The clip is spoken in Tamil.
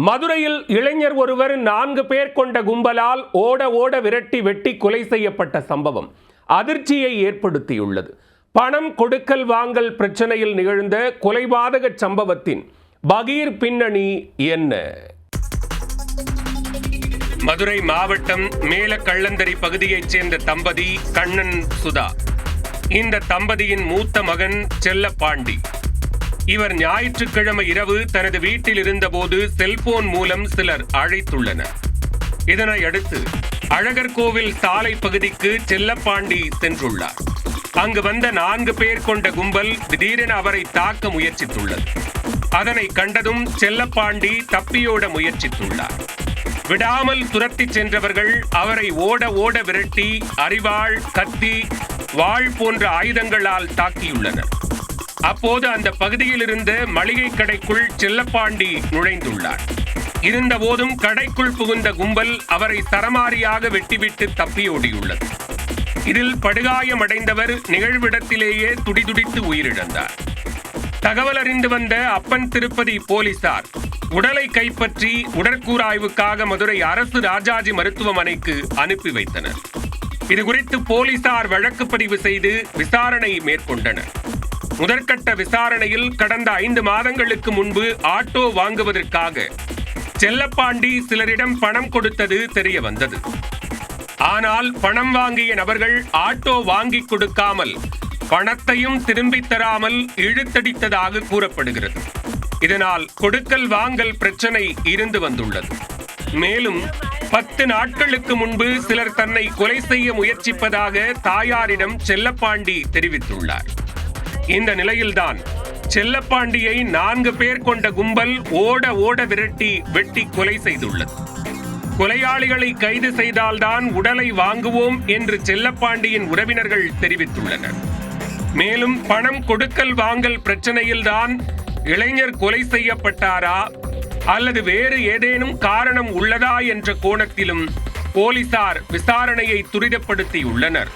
மதுரையில் இளைஞர் ஒருவர் 4 பேர் கொண்ட கும்பலால் ஓட விரட்டி வெட்டி கொலை செய்யப்பட்ட சம்பவம் அதிர்ச்சியை ஏற்படுத்தியுள்ளது. பணம் கொடுக்கல் வாங்கல் பிரச்சனையில் நிகழ்ந்த கொலைபாதக சம்பவத்தின் பகீர் பின்னணி என்ன? மதுரை மாவட்டம் மேலக்கள்ளந்தரி பகுதியைச் சேர்ந்த தம்பதி கண்ணன் சுதா. இந்த தம்பதியின் மூத்த மகன் செல்லப்பாண்டி. இவர் ஞாயிற்றுக்கிழமை இரவு தனது வீட்டில் இருந்தபோது செல்போன் மூலம் சிலர் அழைத்துள்ளனர். இதனை அடுத்து அழகர் கோவில் சாலை பகுதிக்கு செல்லப்பாண்டி சென்றுள்ளார். அங்கு வந்த 4 பேர் கொண்ட கும்பல் திடீரென அவரை தாக்க முயற்சித்துள்ளது. அதனை கண்டதும் செல்லப்பாண்டி தப்பியோட முயற்சித்துள்ளார். விடாமல் துரத்தி சென்றவர்கள் அவரை ஓட விரட்டி அரிவாள், கத்தி, வாள் போன்ற ஆயுதங்களால் தாக்கியுள்ளனர். அப்போது அந்த பகுதியில் இருந்த மளிகை கடைக்குள் செல்லப்பாண்டி நுழைந்துள்ளார். இருந்தபோதும் கடைக்குள் புகுந்த கும்பல் அவரை சரமாரியாக வெட்டிவிட்டு தப்பியோடியுள்ளது. இதில் படுகாயமடைந்தவர் நிகழ்விடத்திலேயே துடிதுடித்து உயிரிழந்தார். தகவல் அறிந்து வந்த அப்பன் திருப்பதி போலீசார் உடலை கைப்பற்றி உடற்கூறாய்வுக்காக மதுரை அரசு ராஜாஜி மருத்துவமனைக்கு அனுப்பி வைத்தனர். இதுகுறித்து போலீசார் வழக்கு பதிவு செய்து விசாரணை மேற்கொண்டனர். முதற்கட்ட விசாரணையில் கடந்த 5 மாதங்களுக்கு முன்பு ஆட்டோ வாங்குவதற்காக செல்லப்பாண்டி சிலரிடம் பணம் கொடுத்தது தெரிய வந்தது. ஆனால் பணம் வாங்கிய நபர்கள் ஆட்டோ வாங்கி கொடுக்காமல் பணத்தையும் திரும்பி தராமல் இழுத்தடித்ததாக கூறப்படுகிறது. இதனால் கொடுக்கல் வாங்கல் பிரச்சனை இருந்து வந்துள்ளது. மேலும் 10 நாட்களுக்கு முன்பு சிலர் தன்னை கொலை செய்ய முயற்சிப்பதாக தாயாரிடம் செல்லப்பாண்டி தெரிவித்துள்ளார். இந்த நிலையில்தான் செல்லப்பாண்டியை 4 பேர் கொண்ட கும்பல் ஓட விரட்டி வெட்டி கொலை செய்துள்ளது. கொலையாளிகளை கைது செய்தால்தான் உடலை வாங்குவோம் என்று செல்லப்பாண்டியின் உறவினர்கள் தெரிவித்துள்ளனர். மேலும் பணம் கொடுக்கல் வாங்கல் பிரச்சனையில்தான் இளைஞர் கொலை செய்யப்பட்டாரா அல்லது வேறு ஏதேனும் காரணம் உள்ளதா என்ற கோணத்திலும் போலீசார் விசாரணையை துரிதப்படுத்தியுள்ளனர்.